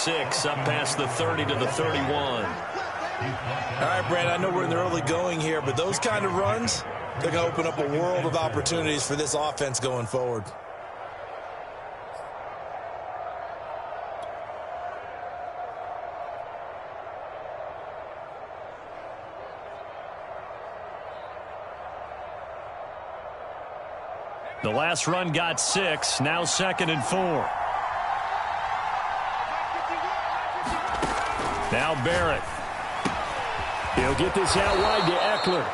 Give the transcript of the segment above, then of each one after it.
6, up past the 30 to the 31. All right, Brandon, I know we're in the early going here, but those kind of runs, they're going to open up a world of opportunities for this offense going forward. The last run got 6, now 2nd and 4. Now Barrett. He'll get this out wide to Eckler.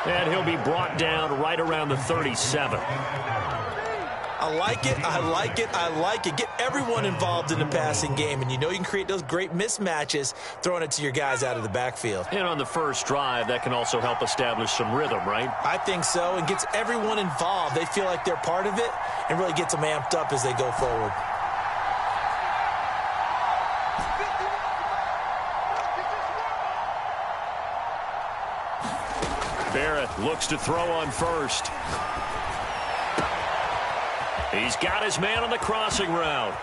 And he'll be brought down right around the 37. I like it, I like it, I like it. Get everyone involved in the passing game, and you know you can create those great mismatches throwing it to your guys out of the backfield. And on the first drive, that can also help establish some rhythm, right? I think so, and gets everyone involved. They feel like they're part of it and really gets them amped up as they go forward. Barrett looks to throw on first. He's got his man on the crossing route.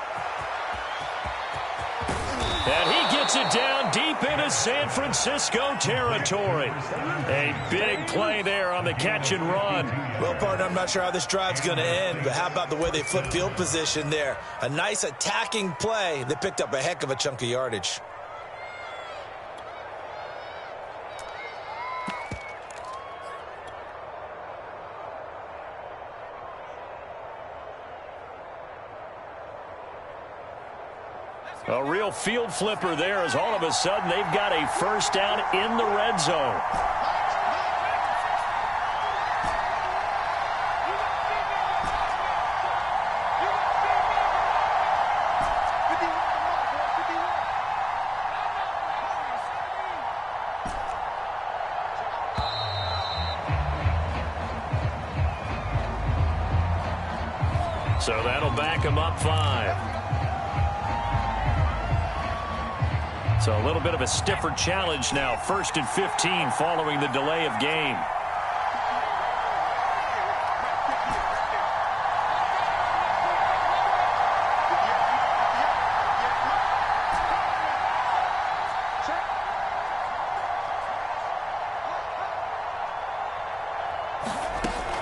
And he gets it down deep into San Francisco territory. A big play there on the catch and run. Well, partner, I'm not sure how this drive's going to end, but how about the way they flip field position there? A nice attacking play that picked up a heck of a chunk of yardage. A real field flipper there as all of a sudden they've got a first down in the red zone. So that'll back him up 5. So a little bit of a stiffer challenge now. 1st and 15 following the delay of game.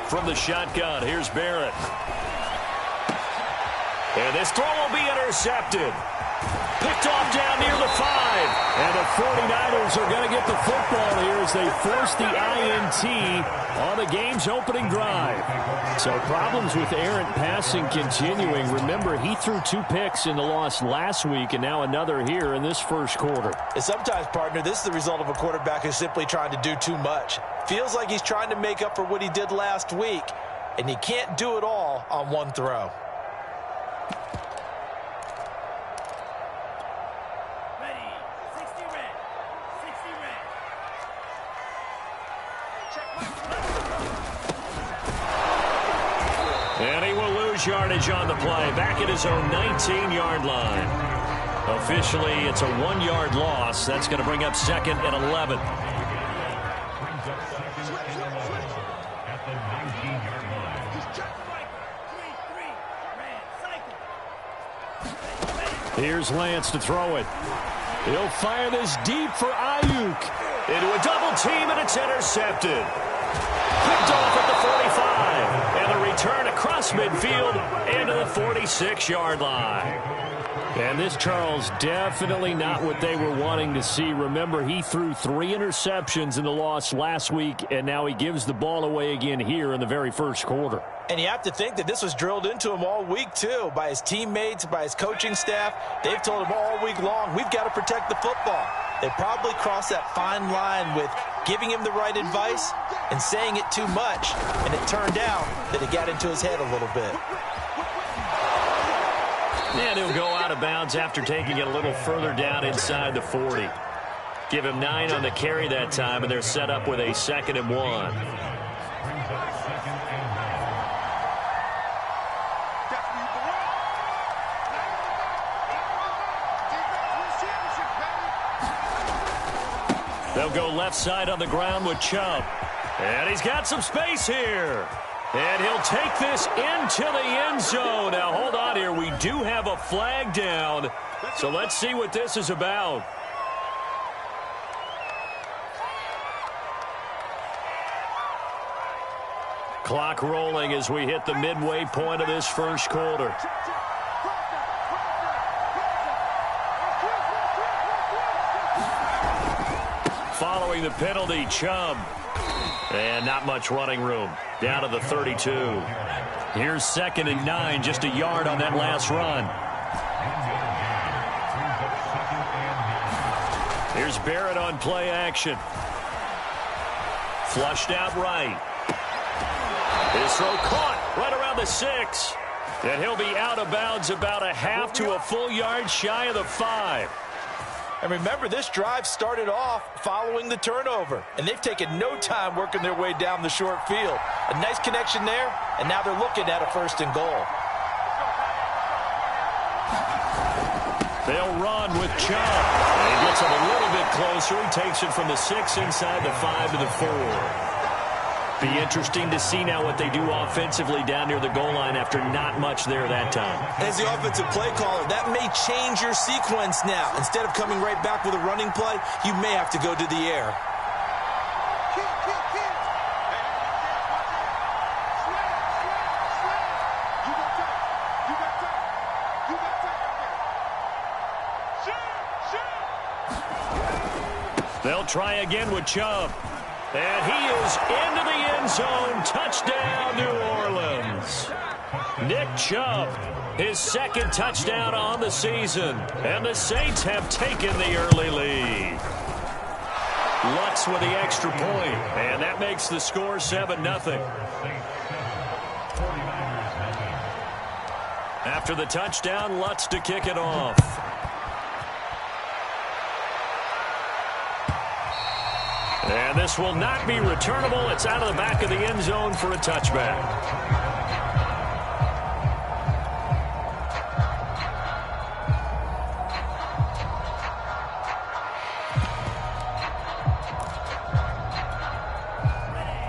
From the shotgun, here's Barrett. And this throw will be intercepted. Picked off down near the 5. And the 49ers are going to get the football here as they force the INT on the game's opening drive. So problems with errant passing continuing. Remember, he threw 2 picks in the loss last week and now another here in this first quarter. And sometimes, partner, this is the result of a quarterback who's simply trying to do too much. Feels like he's trying to make up for what he did last week, and he can't do it all on one throw. And he will lose yardage on the play, back at his own 19-yard line. Officially, it's a 1-yard loss. That's going to bring up 2nd and 11. Here's Lance to throw it. He'll fire this deep for Ayuk. Into a double team, and it's intercepted. Picked off at the 45. And a return across midfield into the 46-yard line. And this, Charles, definitely not what they were wanting to see. Remember, he threw 3 interceptions in the loss last week, and now he gives the ball away again here in the very first quarter. And you have to think that this was drilled into him all week, too, by his teammates, by his coaching staff. They've told him all week long, we've got to protect the football. They probably crossed that fine line with giving him the right advice and saying it too much, and it turned out that it got into his head a little bit. And he'll go out of bounds after taking it a little further down inside the 40. Give him 9 on the carry that time, and they're set up with a 2nd and 1. They'll go left side on the ground with Chubb. And he's got some space here. And he'll take this into the end zone. Now, hold on here. We do have a flag down. So let's see what this is about. Clock rolling as we hit the midway point of this first quarter. Following the penalty, Chubb. And not much running room. Down to the 32. Here's 2nd and 9, just a yard on that last run. Here's Barrett on play action. Flushed out right. His throw caught right around the 6. And he'll be out of bounds about a half to a full yard shy of the 5. And remember, this drive started off following the turnover. And they've taken no time working their way down the short field. A nice connection there, and now they're looking at a 1st and goal. They'll run with Chubb. And he gets him a little bit closer. He takes it from the 6 inside the 5 to the 4. Be interesting to see now what they do offensively down near the goal line after not much there that time. As the offensive play caller, that may change your sequence now. Instead of coming right back with a running play, you may have to go to the air. They'll try again with Chubb. And he is into the end zone. Touchdown, New Orleans. Nick Chubb, his 2nd touchdown on the season. And the Saints have taken the early lead. Lutz with the extra point. And that makes the score 7-0. After the touchdown, Lutz to kick it off. And this will not be returnable. It's out of the back of the end zone for a touchback.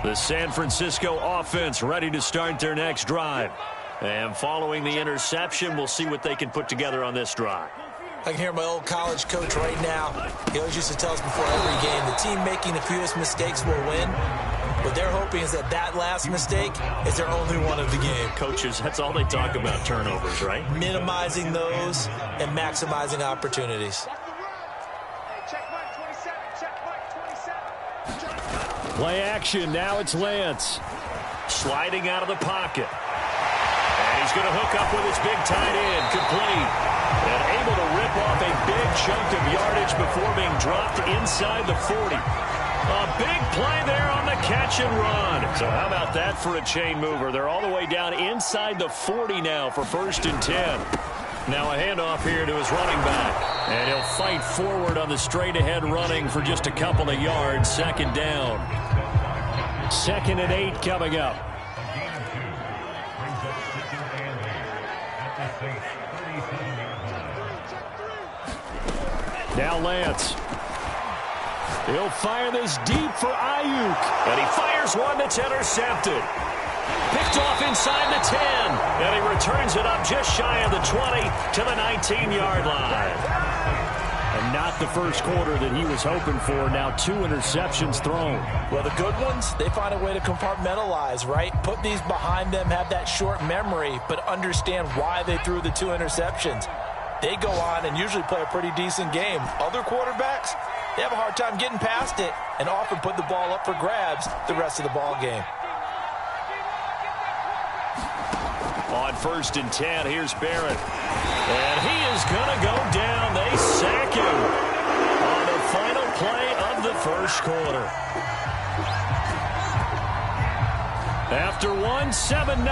The San Francisco offense ready to start their next drive. And following the interception, we'll see what they can put together on this drive. I can hear my old college coach right now. He always used to tell us before every game, the team making the fewest mistakes will win. What they're hoping is that that last mistake is their only one of the game. Coaches, that's all they talk about, turnovers, right? Minimizing those and maximizing opportunities. Play action. Now it's Lance. Sliding out of the pocket. And he's going to hook up with his big tight end. Complete. And able to rip off a big chunk of yardage before being dropped inside the 40. A big play there on the catch and run. So how about that for a chain mover? They're all the way down inside the 40 now for 1st and 10. Now a handoff here to his running back. And he'll fight forward on the straight-ahead running for just a couple of yards. 2nd down. 2nd and 8 coming up. Now Lance. He'll fire this deep for Ayuk. And he fires one that's intercepted. Picked off inside the 10. And he returns it up just shy of the 20 to the 19-yard line. And not the first quarter that he was hoping for. Now 2 interceptions thrown. Well, the good ones, they find a way to compartmentalize, right? Put these behind them, have that short memory, but understand why they threw the 2 interceptions. They go on and usually play a pretty decent game. Other quarterbacks, they have a hard time getting past it and often put the ball up for grabs the rest of the ball game. On 1st and 10, here's Barrett. And he is going to go down. They sack him on the final play of the first quarter. After one, 7-0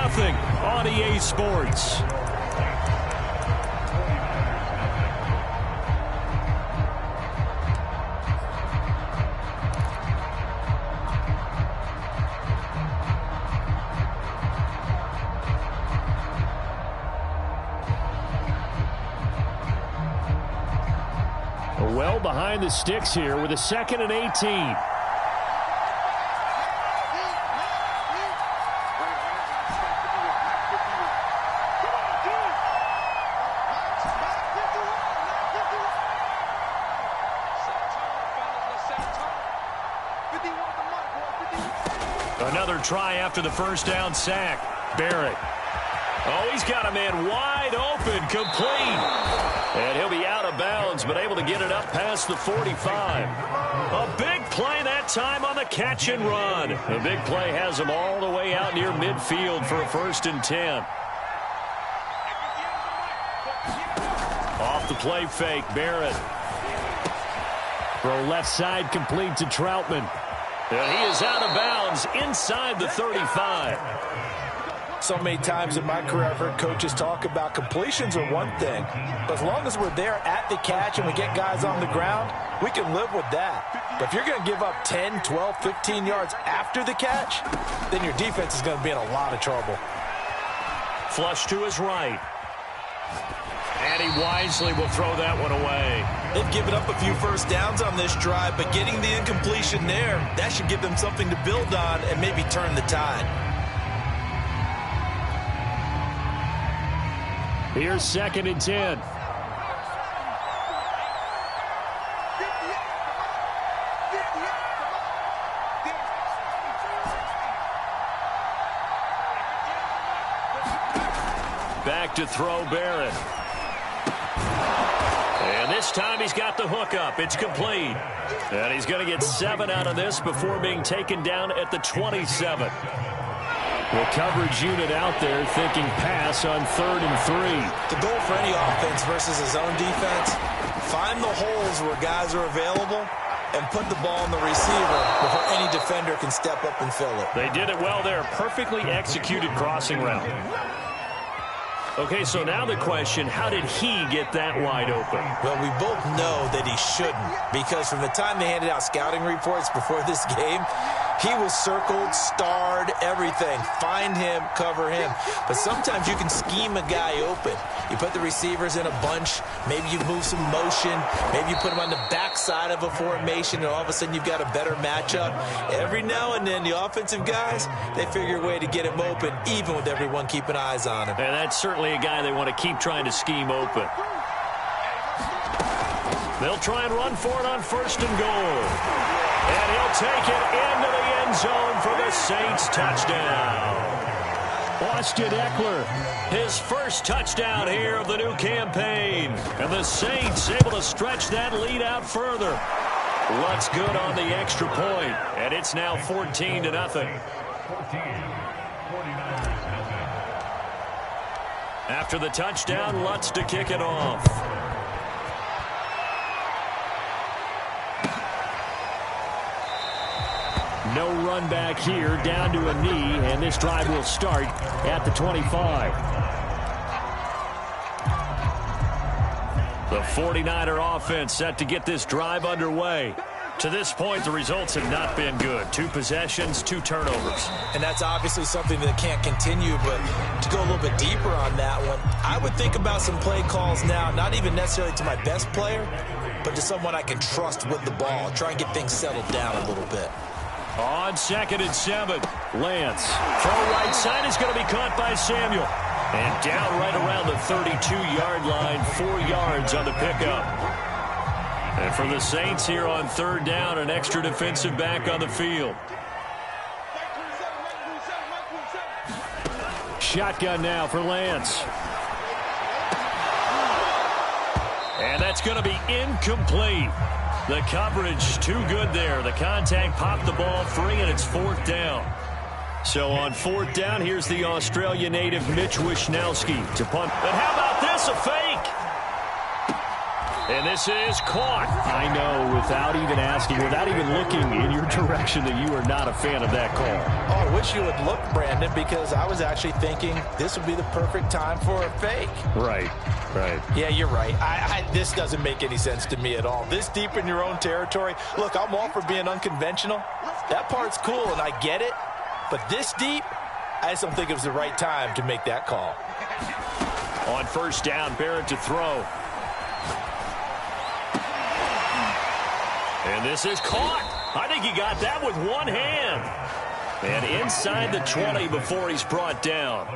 on EA Sports. Well behind the sticks here with a 2nd and 18. Another try after the first down sack. Barrett. Oh, he's got a man wide open, complete. And he'll be out of bounds, but able to get it up past the 45. A big play that time on the catch and run. The big play has him all the way out near midfield for a 1st and 10. Off the play fake, Barrett. Throw left side complete to Troutman. And he is out of bounds inside the 35. So many times in my career I've heard coaches talk about completions are one thing. But as long as we're there at the catch and we get guys on the ground, we can live with that. But if you're going to give up 10, 12, 15 yards after the catch, then your defense is going to be in a lot of trouble. Flush to his right. And he wisely will throw that one away. They've given up a few first downs on this drive, but getting the incompletion there, that should give them something to build on and maybe turn the tide. Here's 2nd and 10. Back to throw, Barrett. And this time he's got the hook up. It's complete. And he's going to get 7 out of this before being taken down at the 27. The coverage unit out there thinking pass on 3rd and 3. The goal for any offense versus his own defense, find the holes where guys are available and put the ball on the receiver before any defender can step up and fill it. They did it well there. Perfectly executed crossing route. Okay, so now the question, how did he get that wide open? Well, we both know that he shouldn't, because from the time they handed out scouting reports before this game, he was circled, starred, everything. Find him, cover him. But sometimes you can scheme a guy open. You put the receivers in a bunch. Maybe you move some motion. Maybe you put them on the backside of a formation, and all of a sudden you've got a better matchup. Every now and then, the offensive guys, they figure a way to get him open, even with everyone keeping eyes on him. And that's certainly a guy they want to keep trying to scheme open. They'll try and run for it on 1st and goal. And he'll take it into the end zone for the Saints touchdown. Austin Eckler, his first touchdown here of the new campaign. And the Saints able to stretch that lead out further. Lutz good on the extra point, and it's now 14-0. After the touchdown, Lutz to kick it off. No run back here, down to a knee, and this drive will start at the 25. The 49er offense set to get this drive underway. To this point, the results have not been good. 2 possessions, 2 turnovers. And that's obviously something that can't continue, but to go a little bit deeper on that one, I would think about some play calls now, not even necessarily to my best player, but to someone I can trust with the ball. Try and get things settled down a little bit. On 2nd and 7, Lance. Throw right side is going to be caught by Samuel. And down right around the 32-yard line, 4 yards on the pickup. And for the Saints here on 3rd down, an extra defensive back on the field. Shotgun now for Lance. And that's going to be incomplete. The coverage too good there. The contact popped the ball free, and it's 4th down. So on 4th down, here's the Australia native Mitch Wishnowski to punt. But how about this, a fake? And this is caught. I know, without even asking, without even looking in your direction, that you are not a fan of that call. Oh, I wish you would look, Brandon, because I was actually thinking this would be the perfect time for a fake. Right. Yeah, you're right. This doesn't make any sense to me at all. This deep in your own territory. Look, I'm all for being unconventional. That part's cool, and I get it. But this deep, I just don't think it was the right time to make that call. On 1st down, Barrett to throw. And this is caught. I think he got that with one hand. And inside the 20 before he's brought down.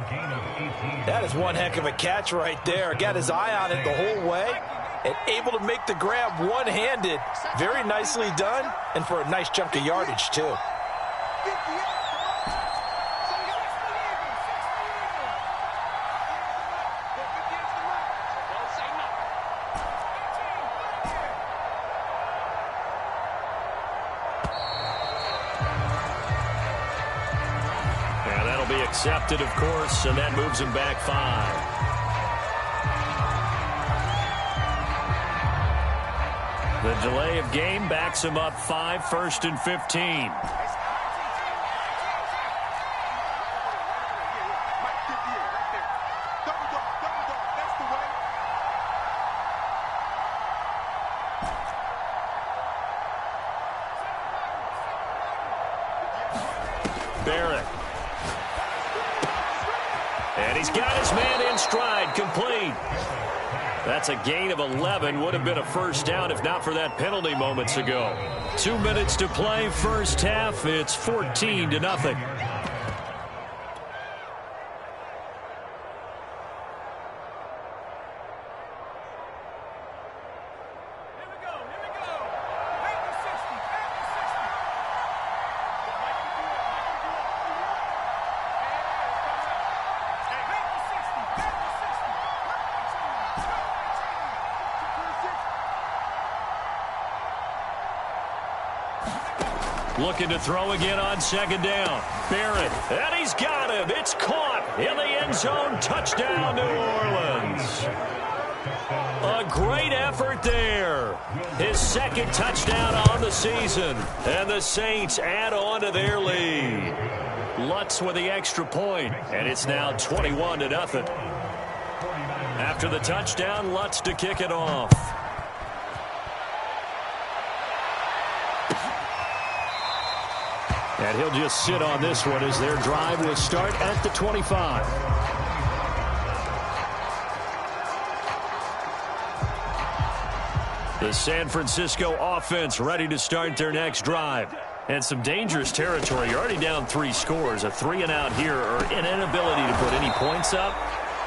That is one heck of a catch right there. Got his eye on it the whole way and able to make the grab one-handed. Very nicely done, and for a nice chunk of yardage, too. be accepted, of course, and that moves him back 5. The delay of game backs him up 5, 1st and 15. Barrett. And he's got his man in stride, complete. That's a gain of 11. Would have been a first down if not for that penalty moments ago. 2 minutes to play, first half. It's 14-0. Looking to throw again on second down. Barrett, and he's got him. It's caught in the end zone. Touchdown, New Orleans. A great effort there. His second touchdown on the season. And the Saints add on to their lead. Lutz with the extra point, and it's now 21-0. After the touchdown, Lutz to kick it off. And he'll just sit on this one as their drive will start at the 25. The San Francisco offense ready to start their next drive. And some dangerous territory. You're already down 3 scores. A 3-and-out here or an inability to put any points up.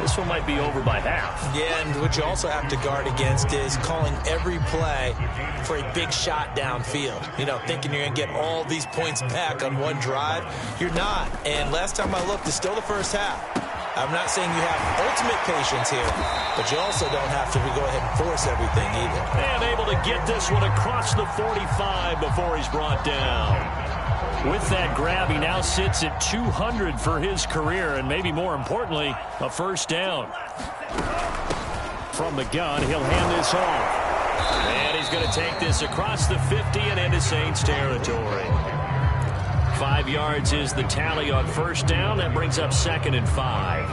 This one might be over by half. Yeah, and what you also have to guard against is calling every play for a big shot downfield. You know, thinking you're going to get all these points back on one drive. You're not. And last time I looked, it's still the first half. I'm not saying you have ultimate patience here, but you also don't have to go ahead and force everything either. And able to get this one across the 45 before he's brought down. With that grab, he now sits at 200 for his career, and maybe more importantly, a first down. From the gun, he'll hand this off. And he's going to take this across the 50 and into Saints territory. 5 yards is the tally on first down. That brings up 2nd and 5.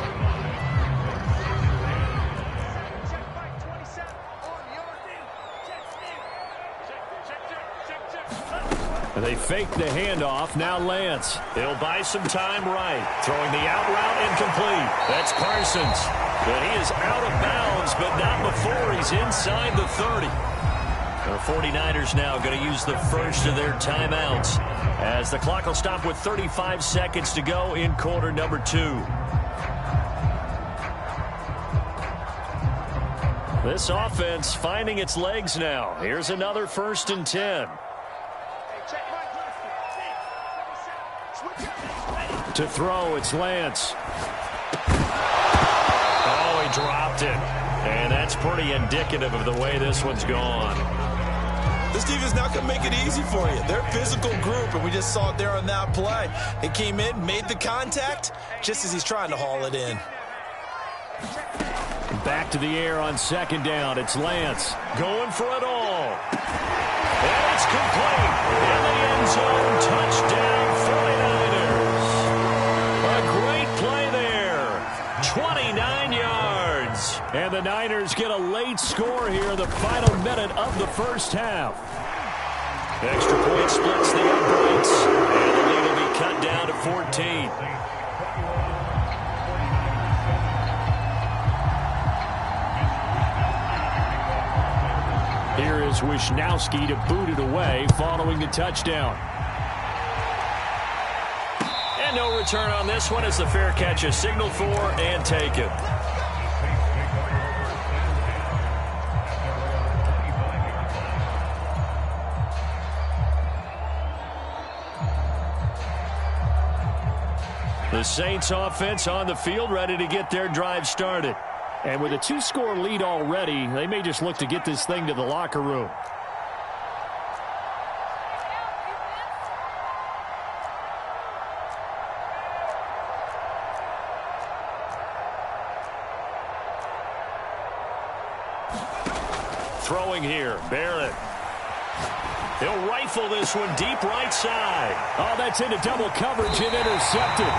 They fake the handoff. Now Lance. He'll buy some time right. Throwing the out route incomplete. That's Parsons. But he is out of bounds, but not before he's inside the 30. The 49ers now going to use the first of their timeouts as the clock will stop with 35 seconds to go in quarter number 2. This offense finding its legs now. Here's another 1st and 10. To throw, it's Lance. Oh, he dropped it. And that's pretty indicative of the way this one's gone. This defense not going to make it easy for you. They're a physical group, and we just saw it there on that play. He came in, made the contact, just as he's trying to haul it in. Back to the air on second down. It's Lance going for it all. And it's complete. In the end zone, touchdown 49ers. A great play there. 29 yards. And the Niners get a late score here in the final minute of the first half. Extra point splits the uprights. And the lead will be cut down to 14. Here is Wisnowski to boot it away following the touchdown. And no return on this one as the fair catch is signaled for and taken. The Saints offense on the field ready to get their drive started. And with a 2-score lead already, they may just look to get this thing to the locker room. throwing here. Barrett. He'll rifle this one deep right side. Oh, that's into double coverage and intercepted.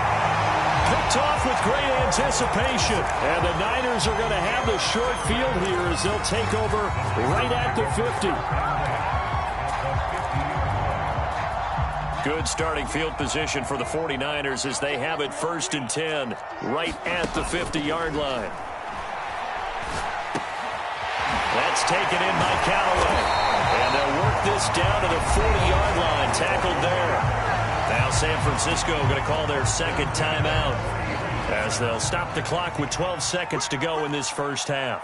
Picked off with great anticipation. And the Niners are going to have the short field here as they'll take over right at the 50. Good starting field position for the 49ers as they have it 1st and 10 right at the 50-yard line. That's taken in by Callaway. And they'll work this down to the 40-yard line. Tackled there. Now San Francisco going to call their second timeout as they'll stop the clock with 12 seconds to go in this first half.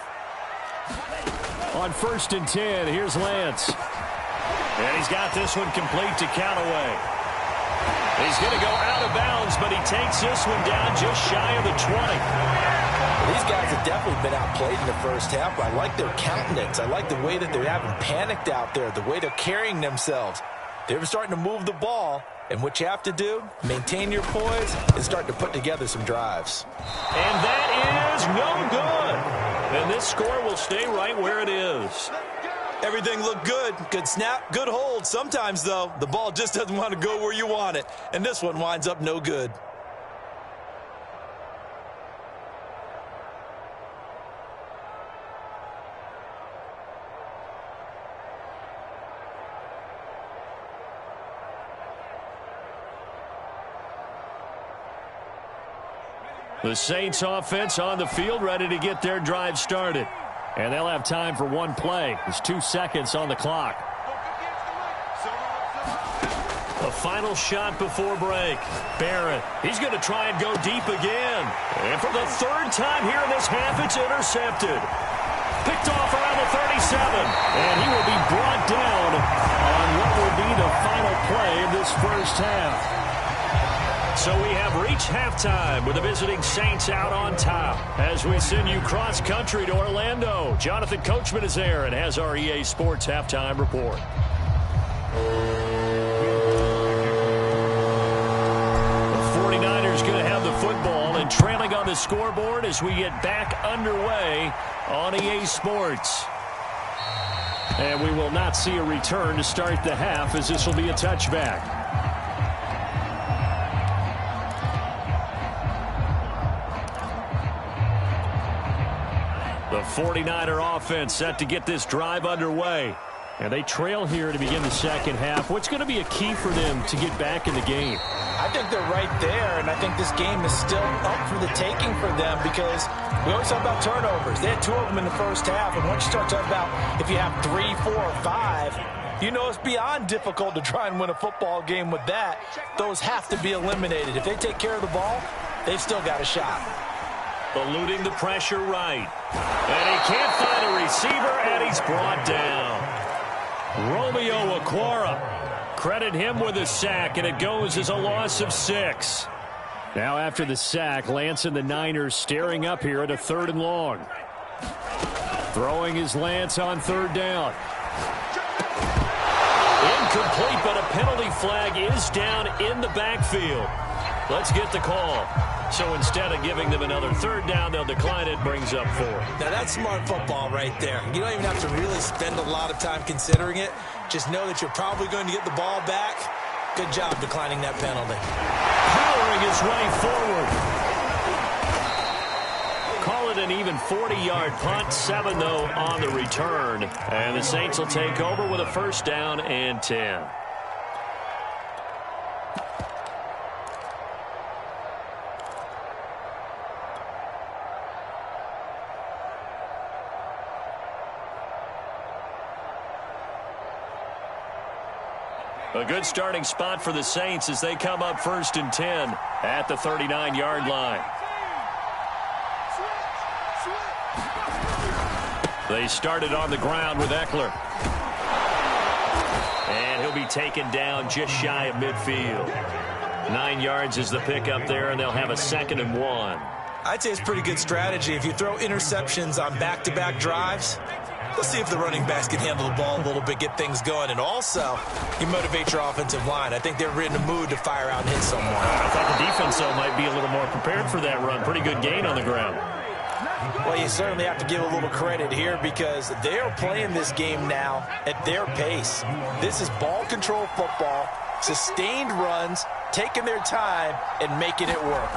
On 1st and 10, here's Lance. And he's got this one complete to Callaway. He's going to go out of bounds, but he takes this one down just shy of the 20. These guys have definitely been outplayed in the first half, but I like their countenance. I like the way that they haven't panicked out there, the way they're carrying themselves. They're starting to move the ball, and what you have to do, maintain your poise and start to put together some drives. And that is no good. And this score will stay right where it is. Everything looked good. Good snap, good hold. Sometimes, though, the ball just doesn't want to go where you want it. And this one winds up no good. The Saints offense on the field ready to get their drive started. And they'll have time for one play. There's 2 seconds on the clock. A final shot before break. Barrett, he's going to try and go deep again. And for the 3rd time here in this half, it's intercepted. Picked off around the 37. And he will be brought down on what will be the final play of this first half. So we have reached halftime with the visiting Saints out on top. As we send you cross-country to Orlando, Jonathan Coachman is there and has our EA Sports halftime report. The 49ers going to have the football and trailing on the scoreboard as we get back underway on EA Sports. And we will not see a return to start the half as this will be a touchback. The 49er offense set to get this drive underway. And they trail here to begin the second half. What's going to be a key for them to get back in the game? I think they're right there, and I think this game is still up for the taking for them because we always talk about turnovers. They had 2 of them in the first half, and once you start talking about if you have 3, 4, or 5, you know it's beyond difficult to try and win a football game with that. Those have to be eliminated. If they take care of the ball, they've still got a shot. Eluding the pressure right. And he can't find a receiver, and he's brought down. Romeo Okwara. Credit him with a sack, and it goes as a loss of 6. Now after the sack, Lance and the Niners staring up here at a 3rd and long. Throwing is Lance on 3rd down. Incomplete, but a penalty flag is down in the backfield. Let's get the call. So instead of giving them another 3rd down, they'll decline it. Brings up 4. Now that's smart football right there. You don't even have to really spend a lot of time considering it. Just know that you're probably going to get the ball back. Good job declining that penalty. Powering his way forward. Call it an even 40-yard punt. 7, though, on the return. And the Saints will take over with a 1st down and 10. A good starting spot for the Saints as they come up 1st and 10 at the 39-yard line. They started on the ground with Eckler. And he'll be taken down just shy of midfield. 9 yards is the pickup there, and they'll have a 2nd and 1. I'd say it's pretty good strategy. If you throw interceptions on back-to-back drives, let's see if the running backs can handle the ball a little bit, get things going. And also, you motivate your offensive line. I think they're in the mood to fire out and hit someone. I thought the defense, though, might be a little more prepared for that run. Pretty good gain on the ground. Well, you certainly have to give a little credit here because they're playing this game now at their pace. This is ball control football, sustained runs, taking their time, and making it work.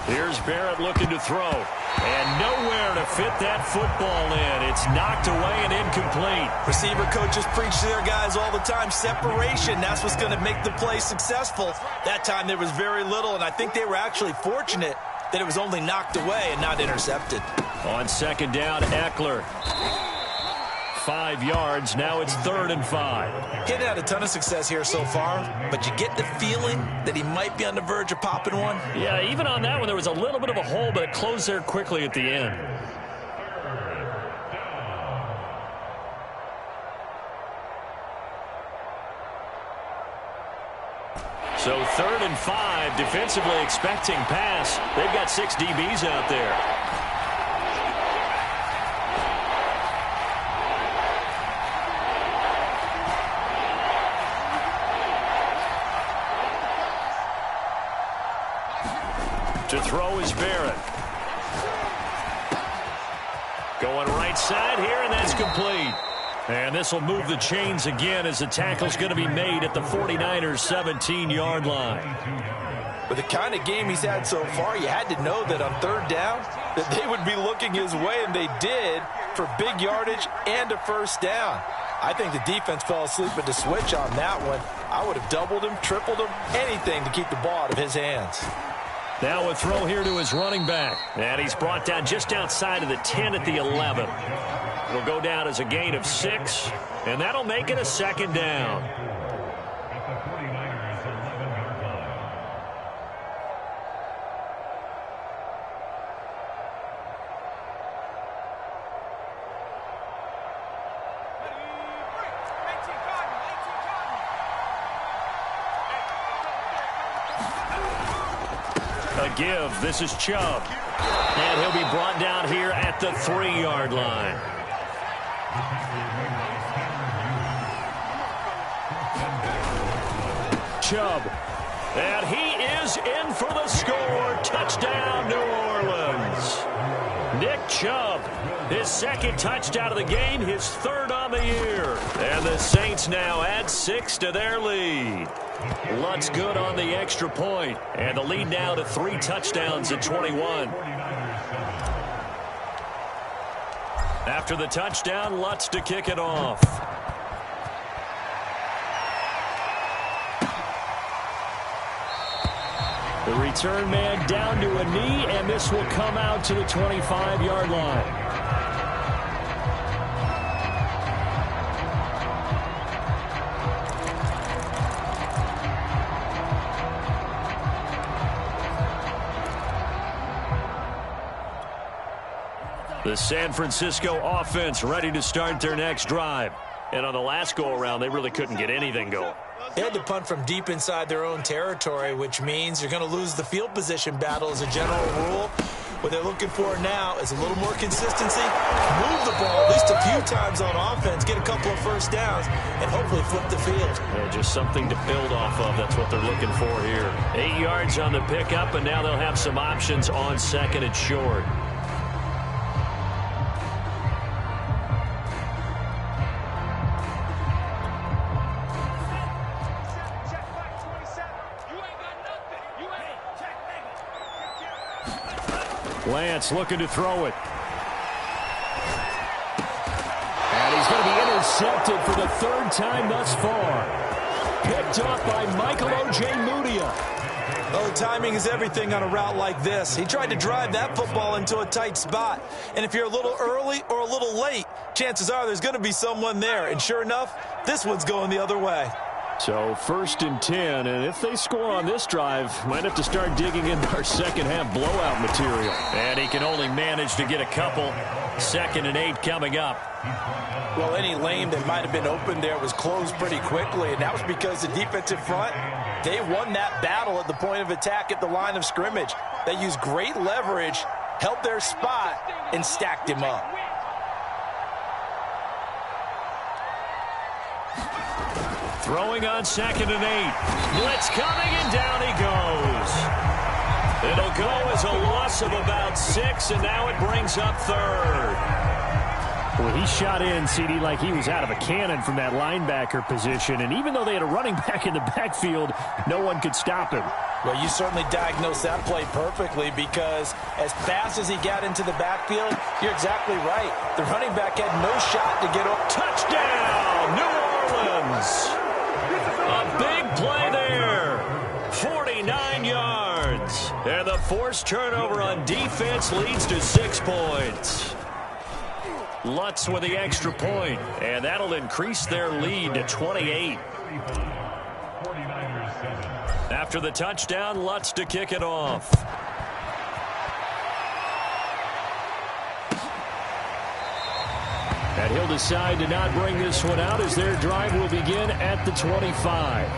Here's Barrett looking to throw. And nowhere to fit that football in. It's knocked away and incomplete. Receiver coaches preach to their guys all the time. Separation, that's what's going to make the play successful. That time there was very little, and I think they were actually fortunate that it was only knocked away and not intercepted. On second down, Eckler. 5 yards. Now it's 3rd and 5. He'd had a ton of success here so far, but you get the feeling that he might be on the verge of popping one. Yeah, even on that one, there was a little bit of a hole, but it closed there quickly at the end. So 3rd and 5, defensively expecting pass. They've got 6 DBs out there. To throw is Barrett. Going right side here, and that's complete. And this will move the chains again as the tackle's going to be made at the 49ers' 17-yard line. With the kind of game he's had so far, you had to know that on 3rd down that they would be looking his way, and they did, for big yardage and a 1st down. I think the defense fell asleep at the switch on that one. I would have doubled him, tripled him, anything to keep the ball out of his hands. Now a throw here to his running back. And he's brought down just outside of the 10 at the 11. It'll go down as a gain of 6, and that'll make it a 2nd down. A give. This is Chubb. And he'll be brought down here at the 3-yard line. Chubb. And he is in for the score. Touchdown, New Orleans. Nick Chubb, his 2nd touchdown of the game, his 3rd on the year. And the Saints now add 6 to their lead. Lutz good on the extra point. And the lead now to 3 touchdowns at 21. After the touchdown, Lutz to kick it off. The return man down to a knee, and this will come out to the 25-yard line. The San Francisco offense ready to start their next drive. And on the last go-around, they really couldn't get anything going. They had to punt from deep inside their own territory, which means you're going to lose the field position battle as a general rule. What they're looking for now is a little more consistency, move the ball at least a few times on offense, get a couple of 1st downs, and hopefully flip the field. Yeah, just something to build off of. That's what they're looking for here. 8 yards on the pickup, and now they'll have some options on 2nd and short. Lance looking to throw it. And he's going to be intercepted for the 3rd time thus far. Picked off by Michael Ojemudia. Well, the timing is everything on a route like this. He tried to drive that football into a tight spot. And if you're a little early or a little late, chances are there's going to be someone there. And sure enough, this one's going the other way. So 1st and 10, and if they score on this drive, might have to start digging into our 2nd half blowout material. And he can only manage to get a couple. 2nd and 8 coming up. Well, any lane that might have been open there was closed pretty quickly, and that was because the defensive front, they won that battle at the point of attack at the line of scrimmage. They used great leverage, held their spot, and stacked him up. Throwing on 2nd and 8. Blitz coming, and down he goes. It'll go as a loss of about 6, and now it brings up third. Well, he shot in, CD, like he was out of a cannon from that linebacker position. And even though they had a running back in the backfield, no one could stop him. Well, you certainly diagnosed that play perfectly because as fast as he got into the backfield, you're exactly right. The running back had no shot to get over. Touchdown, New Orleans. A big play there. 49 yards. And the forced turnover on defense leads to 6 points. Lutz with the extra point, and that'll increase their lead to 28. After the touchdown, Lutz to kick it off. And he'll decide to not bring this one out as their drive will begin at the 25.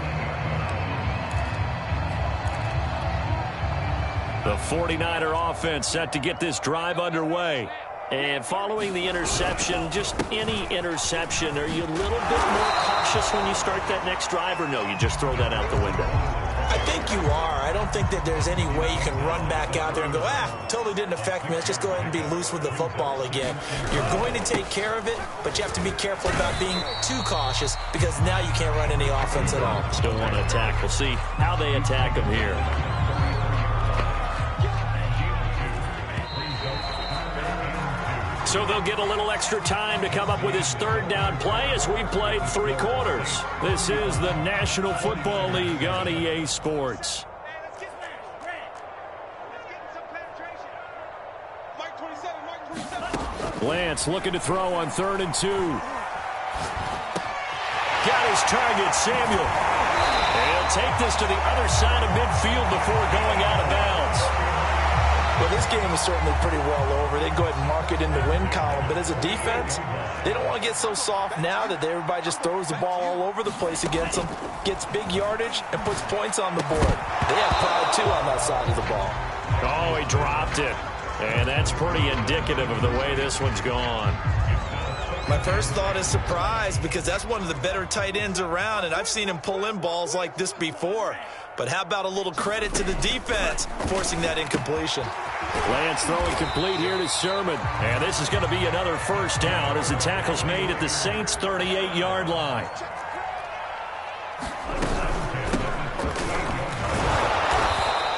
The 49er offense set to get this drive underway. And following the interception, just any interception, are you a little bit more cautious when you start that next drive, or no, you just throw that out the window? I think you are. I don't think that there's any way you can run back out there and go, totally didn't affect me. Let's just go ahead and be loose with the football again. You're going to take care of it, but you have to be careful about being too cautious because now you can't run any offense at all. Still want to attack. We'll see how they attack them here. So they'll get a little extra time to come up with his third down play as we've played 3 quarters. This is the National Football League on EA Sports. Lance looking to throw on 3rd and 2. Got his target, Samuel. And he'll take this to the other side of midfield before going out of bounds. Well, this game is certainly pretty well over. They go ahead and mark it in the win column. But as a defense, they don't want to get so soft now that everybody just throws the ball all over the place against them, gets big yardage, and puts points on the board. They have pride, too, on that side of the ball. Oh, he dropped it. And that's pretty indicative of the way this one's gone. My first thought is surprise because that's one of the better tight ends around, and I've seen him pull in balls like this before. But how about a little credit to the defense forcing that incompletion? Lance throwing complete here to Sermon. And this is going to be another first down as the tackle's made at the Saints' 38-yard line.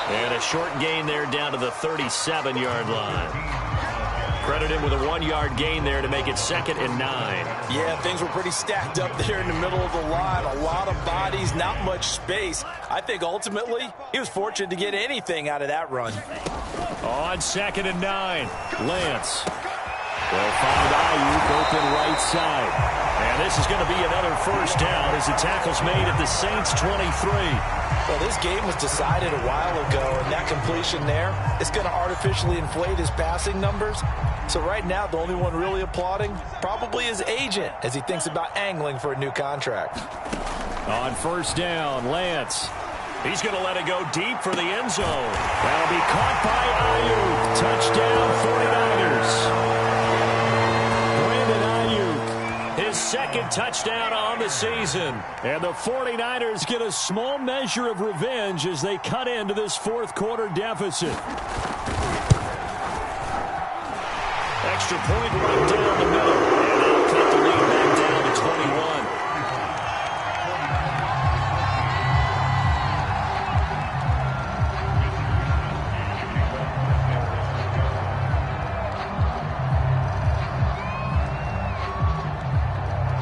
And a short gain there down to the 37-yard line. Credit him with a 1-yard gain there to make it 2nd and 9. Yeah, things were pretty stacked up there in the middle of the line. A lot of bodies, not much space. I think ultimately he was fortunate to get anything out of that run. On 2nd and 9, Lance. They'll find Ayuk open right side. And this is going to be another first down as the tackle's made at the Saints' 23. Well, this game was decided a while ago, and that completion there is going to artificially inflate his passing numbers. So right now, the only one really applauding probably his agent as he thinks about angling for a new contract. On first down, Lance. He's going to let it go deep for the end zone. That'll be caught by Ayuk. Touchdown, 49ers. His 2nd touchdown on the season. And the 49ers get a small measure of revenge as they cut into this 4th quarter deficit. Extra point right down the middle. And they'll cut the lead back down to 21.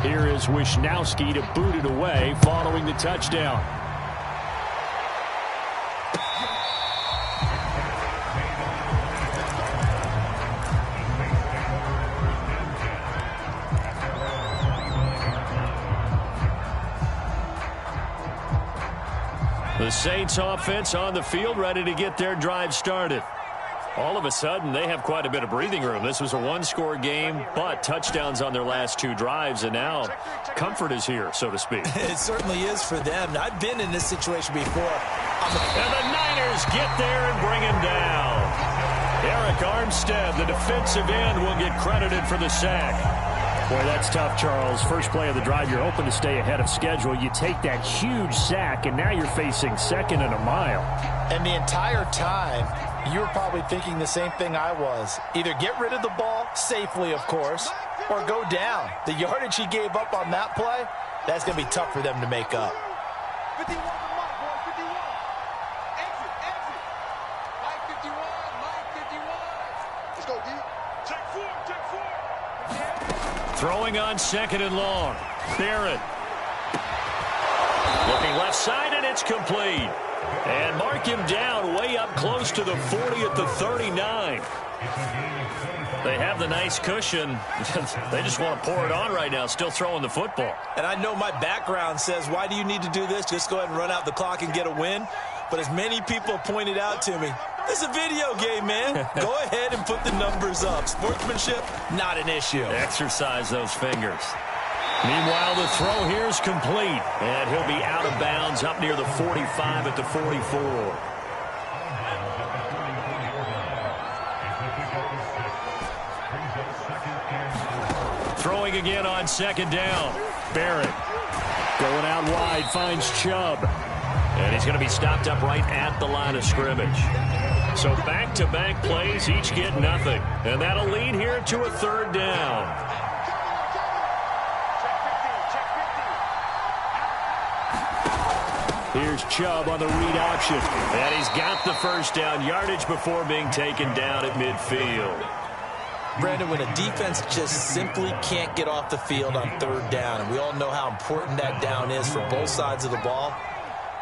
Here is Wisnowski to boot it away following the touchdown. The Saints offense on the field ready to get their drive started. All of a sudden, they have quite a bit of breathing room. This was a 1-score game, but touchdowns on their last 2 drives, and now comfort is here, so to speak. It certainly is for them. I've been in this situation before. And the Niners get there and bring him down. Eric Armstead, the defensive end, will get credited for the sack. Boy, that's tough, Charles. First play of the drive, you're hoping to stay ahead of schedule. You take that huge sack, and now you're facing second and a mile. And the entire time, you were probably thinking the same thing I was. Either get rid of the ball, safely, of course, or go down. The yardage he gave up on that play, that's going to be tough for them to make up. 51 for Mike, boys, 51. Exit. Mike 51. Let's go, D. Check four. Throwing on second and long. Barrett. Looking left side, and it's complete. And mark him down way up close to the 40 at the 39. They have the nice cushion. They just want to pour it on right now, still throwing the football. And I know my background says, why do you need to do this? Just go ahead and run out the clock and get a win. But as many people pointed out to me, this is a video game, man. Go ahead and put the numbers up. Sportsmanship, not an issue. Exercise those fingers. Meanwhile, the throw here is complete. And he'll be out of bounds up near the 45 at the 44. Throwing again on second down. Barrett going out wide, finds Chubb. And he's going to be stopped up right at the line of scrimmage. So back-to-back plays, each get nothing. And that'll lead here to a third down. Here's Chubb on the read option. And he's got the first down yardage before being taken down at midfield. Brandon, when a defense just simply can't get off the field on third down, and we all know how important that down is for both sides of the ball,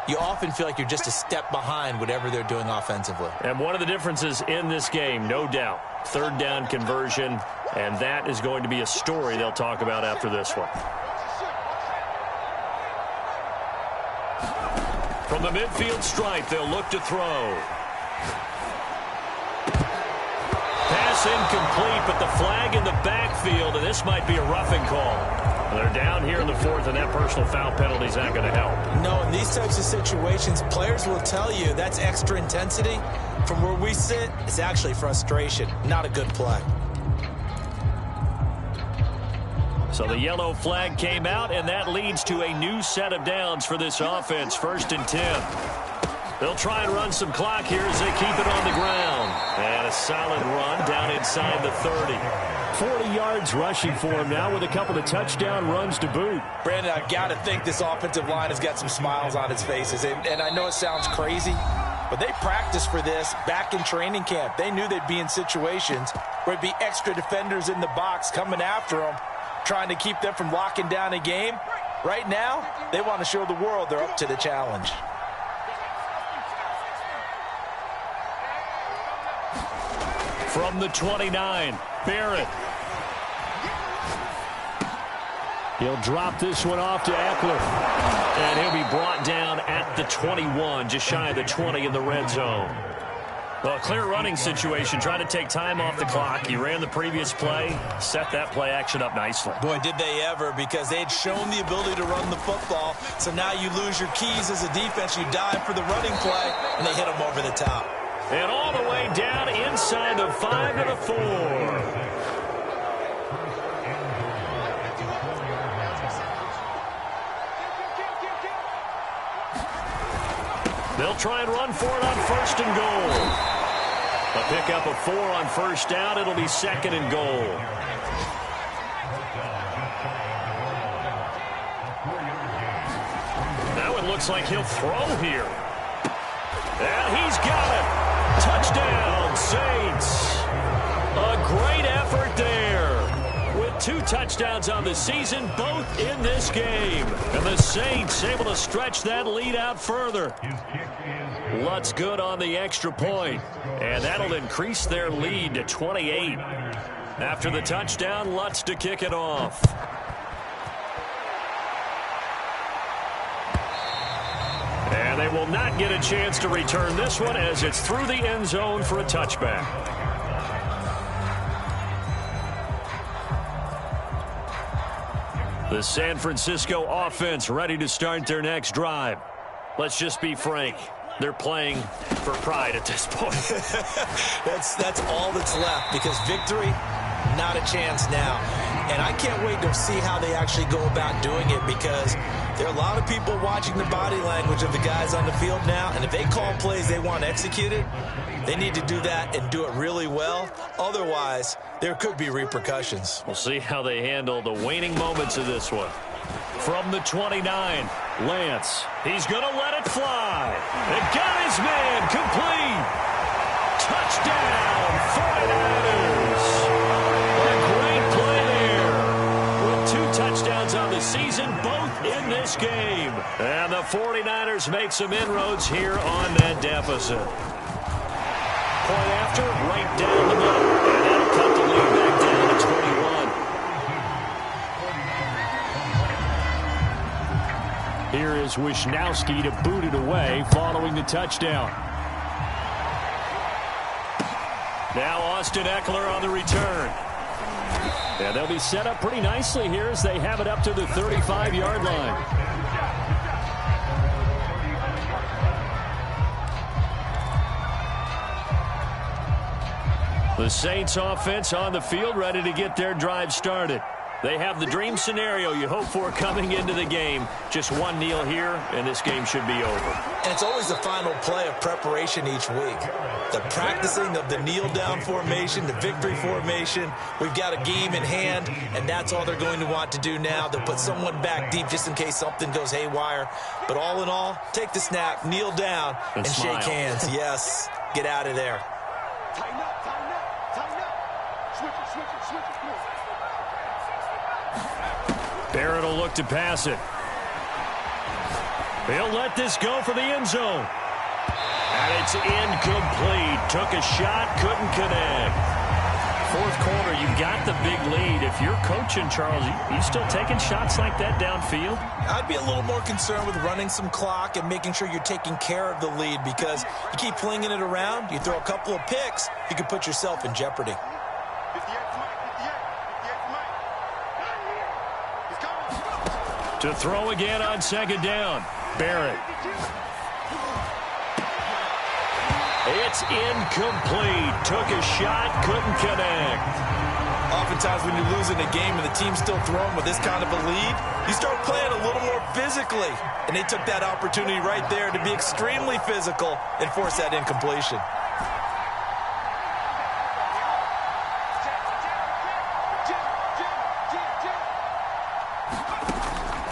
you often feel like you're just a step behind whatever they're doing offensively. And one of the differences in this game, no doubt, third down conversion, and that is going to be a story they'll talk about after this one. From the midfield stripe, they'll look to throw. Pass incomplete, but the flag in the backfield, and this might be a roughing call. They're down here in the fourth, and that personal foul penalty is not going to help. No, in these types of situations, players will tell you that's extra intensity. From where we sit, it's actually frustration. Not a good play. So the yellow flag came out, and that leads to a new set of downs for this offense. 1st and 10. They'll try and run some clock here as they keep it on the ground. And a solid run down inside the 30. 40 yards rushing for him now with a couple of touchdown runs to boot. Brandon, I've got to think this offensive line has got some smiles on its faces. And I know it sounds crazy, but they practiced for this back in training camp. They knew they'd be in situations where it'd be extra defenders in the box coming after them, trying to keep them from locking down a game. Right now, they want to show the world they're up to the challenge. From the 29, Barrett. He'll drop this one off to Eckler. And he'll be brought down at the 21, just shy of the 20 in the red zone. Well, a clear running situation, trying to take time off the clock. He ran the previous play, set that play action up nicely. Boy, did they ever, because they had shown the ability to run the football. So now you lose your keys as a defense. You dive for the running play, and they hit them over the top. And all the way down inside the 5 to the 4. They'll try and run for it on 1st and goal. A pickup of 4 on 1st down. It'll be 2nd and goal. Now it looks like he'll throw here. And he's got it. Touchdown, Saints. A great effort there. With 2 touchdowns on the season, both in this game. And the Saints able to stretch that lead out further. Lutz good on the extra point. And that'll increase their lead to 28. After the touchdown, Lutz to kick it off. And they will not get a chance to return this one as it's through the end zone for a touchback. The San Francisco offense ready to start their next drive. Let's just be frank. They're playing for pride at this point. That's all that's left, because victory, not a chance now. And I can't wait to see how they actually go about doing it, because there are a lot of people watching the body language of the guys on the field now, and if they call plays they want executed, they need to do that and do it really well. Otherwise, there could be repercussions. We'll see how they handle the waning moments of this one. From the 29, Lance. He's going to let it fly. And got his man complete. Touchdown, 49ers. A great play there. With 2 touchdowns on the season, both in this game. And the 49ers make some inroads here on that deficit. Point after, right down the middle. And that'll cut the lead back down to 21. Here is Wisnowski to boot it away following the touchdown. Now Austin Eckler on the return. And they'll be set up pretty nicely here as they have it up to the 35-yard line. The Saints offense on the field, ready to get their drive started. They have the dream scenario you hope for coming into the game. Just one kneel here, and this game should be over. And it's always the final play of preparation each week. The practicing of the kneel-down formation, the victory formation. We've got a game in hand, and that's all they're going to want to do now. They'll put someone back deep just in case something goes haywire. But all in all, take the snap, kneel down, and shake hands. Yes, get out of there. Tighten up, tighten up, tighten up. Switch it, switch it, switch it. Come on. Barrett will look to pass it. He'll let this go for the end zone. And it's incomplete. Took a shot, couldn't connect. Fourth quarter, you've got the big lead. If you're coaching, Charles, you still taking shots like that downfield? I'd be a little more concerned with running some clock and making sure you're taking care of the lead, because you keep flinging it around, you throw a couple of picks, you could put yourself in jeopardy. 58 for Mike, 58 for Mike. He's coming. To throw again on second down. Barrett. It's incomplete. Took a shot, couldn't connect. Oftentimes when you're losing a game and the team's still throwing with this kind of a lead, you start playing a little more physically. And they took that opportunity right there to be extremely physical and force that incompletion.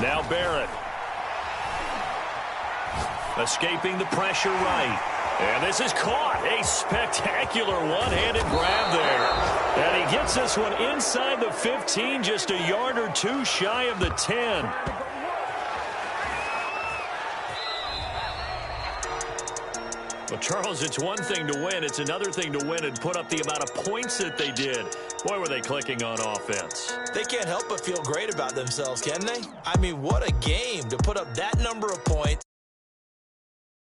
Now Barrett. Escaping the pressure right. And this is caught. A spectacular one-handed grab there. And he gets this one inside the 15, just a yard or two shy of the 10. Well, Charles, it's one thing to win. It's another thing to win and put up the amount of points that they did. Boy, were they clicking on offense. They can't help but feel great about themselves, can they? I mean, what a game to put up that number of points.